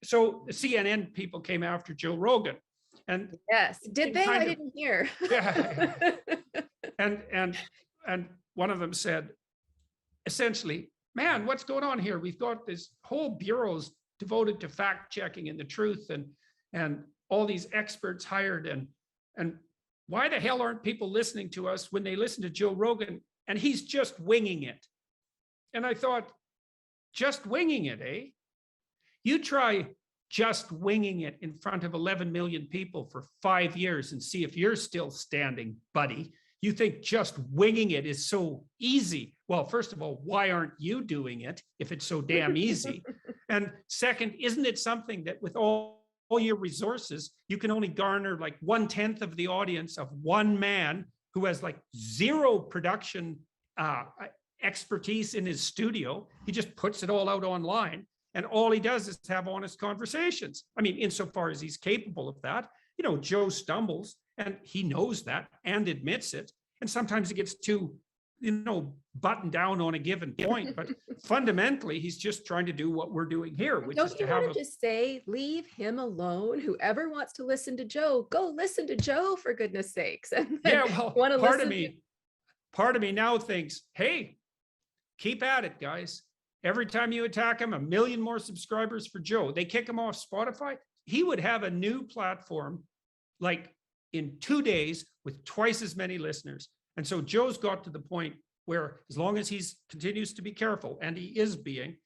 so the CNN people came after Joe Rogan. And yes, did they? I didn't hear. Yeah. And one of them said, essentially, man, what's going on here? We've got this whole bureaus devoted to fact checking and the truth, and all these experts hired, and why the hell aren't people listening to us when they listen to Joe Rogan and he's just winging it? And I thought, just winging it, eh? You try just winging it in front of 11 million people for 5 years and see if you're still standing, buddy. You think just winging it is so easy. Well, first of all, why aren't you doing it if it's so damn easy? And second, isn't it something that with all your resources, you can only garner like 1/10 of the audience of one man who has like zero production expertise in his studio. He just puts it all out online. And all he does is have honest conversations. I mean, insofar as he's capable of that, you know, Joe stumbles and he knows that and admits it. And sometimes he gets too, you know, buttoned down on a given point. But fundamentally, he's just trying to do what we're doing here, which is to have to just say, leave him alone. Whoever wants to listen to Joe, go listen to Joe, for goodness sakes. And yeah, well, part of me now thinks, hey, keep at it, guys. Every time you attack him, 1 million more subscribers for Joe. They kick him off Spotify. He would have a new platform like in 2 days with twice as many listeners. And so Joe's got to the point where, as long as he continues to be careful, and he is being,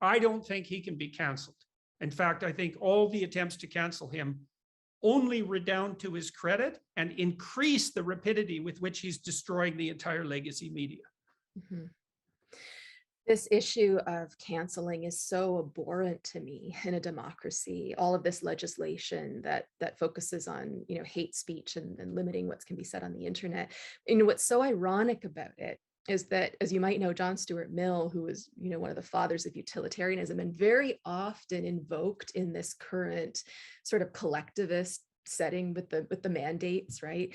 I don't think he can be canceled. In fact, I think all the attempts to cancel him only redound to his credit and increase the rapidity with which he's destroying the entire legacy media. Mm-hmm. This issue of canceling is so abhorrent to me in a democracy. All of this legislation that focuses on, you know, hate speech and limiting what can be said on the internet. And what's so ironic about it is that, as you might know, John Stuart Mill, who was, you know, one of the fathers of utilitarianism and very often invoked in this current sort of collectivist setting with the mandates, right?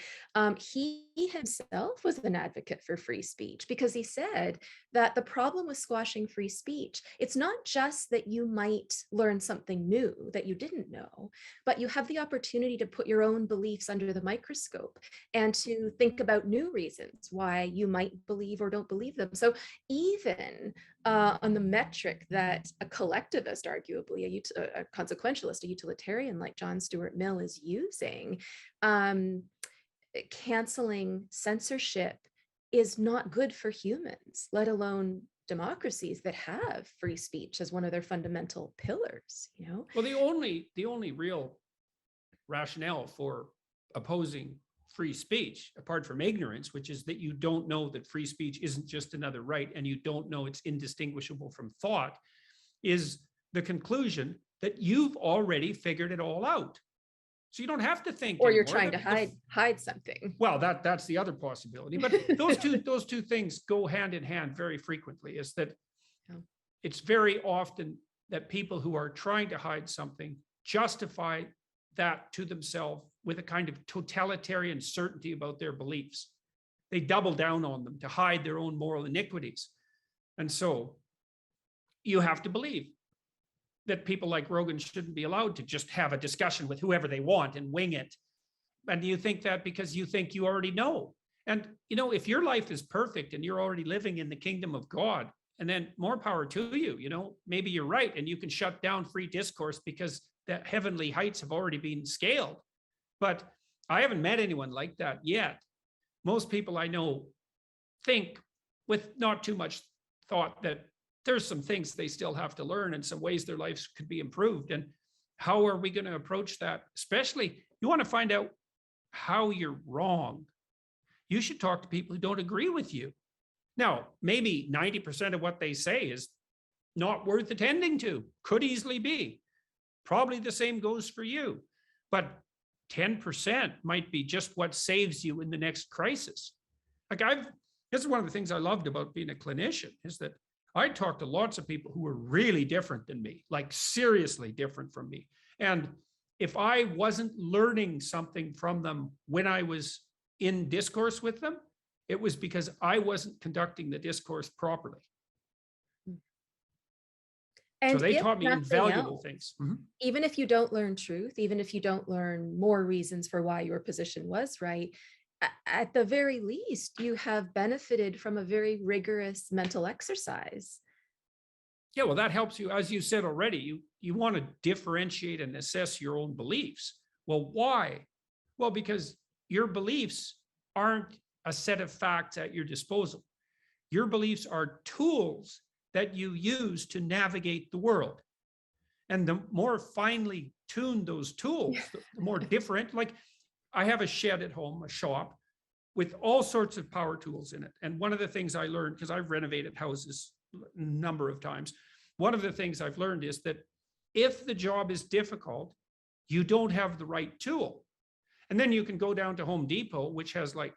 He himself was an advocate for free speech because he said that the problem with squashing free speech, it's not just that you might learn something new that you didn't know, but you have the opportunity to put your own beliefs under the microscope and to think about new reasons why you might believe or don't believe them. So even on the metric that a collectivist, arguably a consequentialist, a utilitarian like John Stuart Mill is using, canceling censorship is not good for humans, let alone democracies that have free speech as one of their fundamental pillars, you know? Well, the only real rationale for opposing free speech, apart from ignorance, which is that you don't know that free speech isn't just another right and you don't know it's indistinguishable from thought, is the conclusion that you've already figured it all out. So you don't have to think. Or you're trying to hide something. Well, that's the other possibility. But those two things go hand in hand very frequently, is that it's very often that people who are trying to hide something justify that to themselves with a kind of totalitarian certainty about their beliefs. They double down on them to hide their own moral iniquities. And so you have to believe that people like Rogan shouldn't be allowed to just have a discussion with whoever they want and wing it. And you think that because you think you already know. And, you know, if your life is perfect and you're already living in the kingdom of God, and then more power to you, you know, maybe you're right. And you can shut down free discourse because the heavenly heights have already been scaled. But I haven't met anyone like that yet. Most people I know think with not too much thought that there's some things they still have to learn and some ways their lives could be improved. And how are we going to approach that? Especially, you want to find out how you're wrong. You should talk to people who don't agree with you. Now, maybe 90% of what they say is not worth attending to, could easily be. Probably the same goes for you. But 10% might be just what saves you in the next crisis. Like this is one of the things I loved about being a clinician, is that I talked to lots of people who were really different than me, like seriously different from me. And if I wasn't learning something from them when I was in discourse with them, it was because I wasn't conducting the discourse properly. So And they if taught me nothing invaluable else, things. even if you don't learn truth, even if you don't learn more reasons for why your position was right, at the very least, you have benefited from a very rigorous mental exercise. Yeah, well, that helps you, as you said already. You want to differentiate and assess your own beliefs. Well, why? Well, because your beliefs aren't a set of facts at your disposal. Your beliefs are tools that you use to navigate the world. And the more finely tuned those tools, the more different. Like I have a shed at home, a shop with all sorts of power tools in it. And one of the things I learned, because I've renovated houses a number of times, one of the things I've learned is that if the job is difficult, you don't have the right tool. And then you can go down to Home Depot, which has like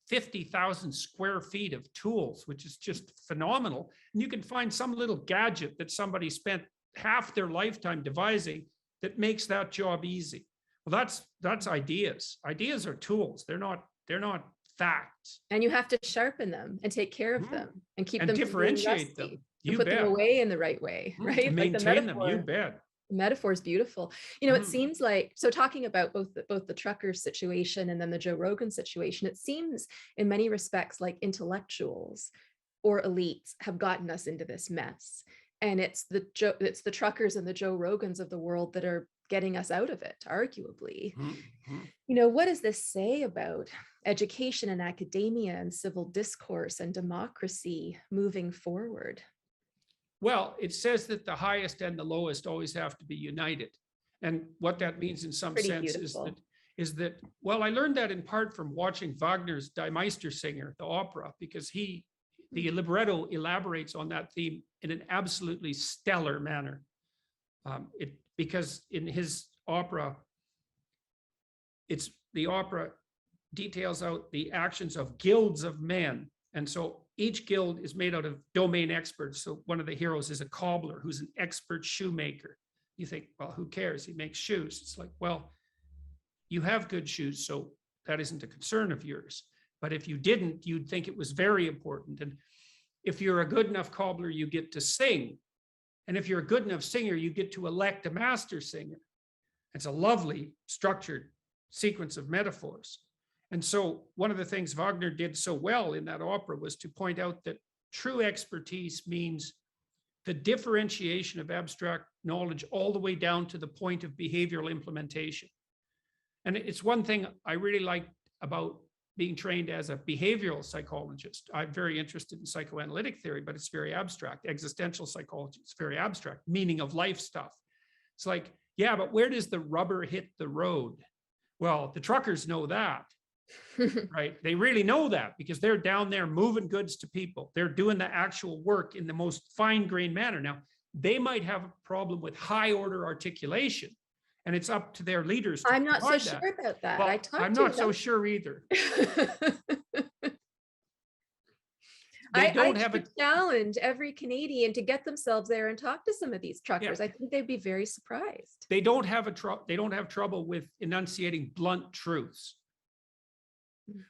50,000 square feet of tools, which is just phenomenal. And you can find some little gadget that somebody spent half their lifetime devising that makes that job easy. Well, that's ideas. Ideas are tools. They're not facts. And you have to sharpen them and take care of them and keep them from being differentiate them. rusty and You put them bet. away in the right way, right? And Like the maintain them. You metaphor. bet. Metaphor is beautiful. It seems like, so talking about both the trucker situation and then the Joe Rogan situation, it seems in many respects like intellectuals or elites have gotten us into this mess. And it's the truckers and the Joe Rogans of the world that are getting us out of it, arguably. What does this say about education and academia and civil discourse and democracy moving forward? Well, it says that the highest and the lowest always have to be united. And what that means in some Pretty sense beautiful. is that, well, I learned that in part from watching Wagner's Die Meistersinger, the opera, because the libretto elaborates on that theme in an absolutely stellar manner. Because in his opera, the opera details out the actions of guilds of men. And so each guild is made out of domain experts. So one of the heroes is a cobbler who's an expert shoemaker. You think, well, who cares? He makes shoes. It's like, well, you have good shoes, so that isn't a concern of yours. But if you didn't, you'd think it was very important. And if you're a good enough cobbler, you get to sing. And if you're a good enough singer, you get to elect a master singer. It's a lovely structured sequence of metaphors. And so one of the things Wagner did so well in that opera was to point out that true expertise means the differentiation of abstract knowledge all the way down to the point of behavioral implementation. And it's one thing I really like about being trained as a behavioral psychologist. I'm very interested in psychoanalytic theory, but it's very abstract. Existential psychology, it's very abstract, meaning of life stuff. It's like, yeah, but where does the rubber hit the road? Well, the truckers know that. Right? They really know that because they're down there moving goods to people. They're doing the actual work in the most fine-grained manner. Now, they might have a problem with high order articulation, and it's up to their leaders to I'm not so provide sure that. about that. Well, I'm not so sure either. I should challenge every Canadian to get themselves there and talk to some of these truckers. I think they'd be very surprised. They don't have trouble with enunciating blunt truths.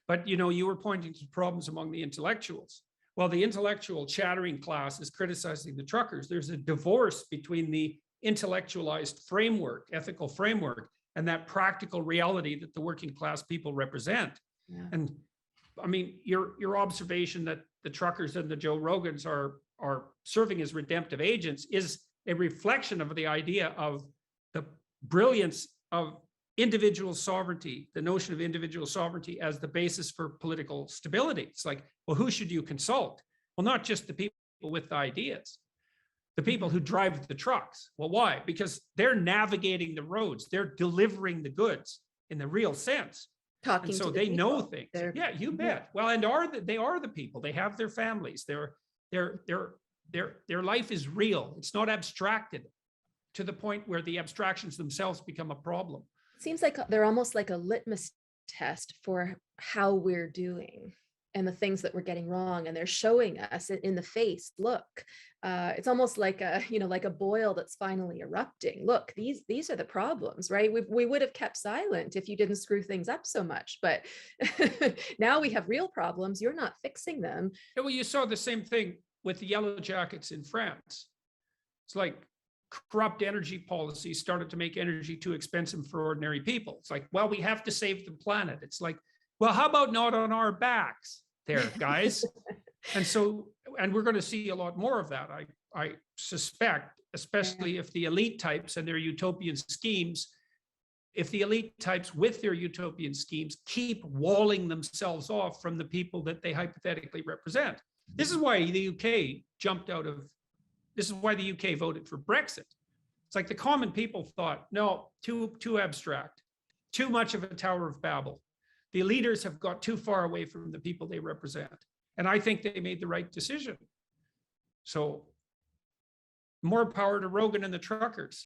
But you were pointing to problems among the intellectuals. Well, the intellectual chattering class is criticizing the truckers. There's a divorce between the intellectualized framework, ethical framework, and that practical reality that the working class people represent. Yeah. And I mean, your observation that the truckers and the Joe Rogans are serving as redemptive agents is a reflection of the idea of the brilliance of individual sovereignty, the notion of individual sovereignty as the basis for political stability. It's like, well, who should you consult? Well, not just the people with the ideas, the people who drive the trucks. Well, why? Because they're navigating the roads, they're delivering the goods in the real sense. Talking and so to the they people. know things. Yeah, you bet. Well, and they are the people. They have their families. Their life is real. It's not abstracted to the point where the abstractions themselves become a problem. It seems like they're almost like a litmus test for how we're doing and the things that we're getting wrong. And they're showing us in the face, look, it's almost like a boil that's finally erupting. Look, these are the problems, right? We would have kept silent if you didn't screw things up so much, but now we have real problems. You're not fixing them. Yeah, well, you saw the same thing with the Yellow Jackets in France. It's like corrupt energy policies started to make energy too expensive for ordinary people. It's like, well, we have to save the planet. It's like, well, how about not on our backs there, guys? And so, and we're going to see a lot more of that, I suspect, especially if the elite types and their utopian schemes, if the elite types with their utopian schemes keep walling themselves off from the people that they hypothetically represent. This is why the UK jumped out of, this is why the UK voted for Brexit. It's like the common people thought, no, too abstract, too much of a Tower of Babel. The leaders have got too far away from the people they represent. And I think they made the right decision. So more power to Rogan and the truckers.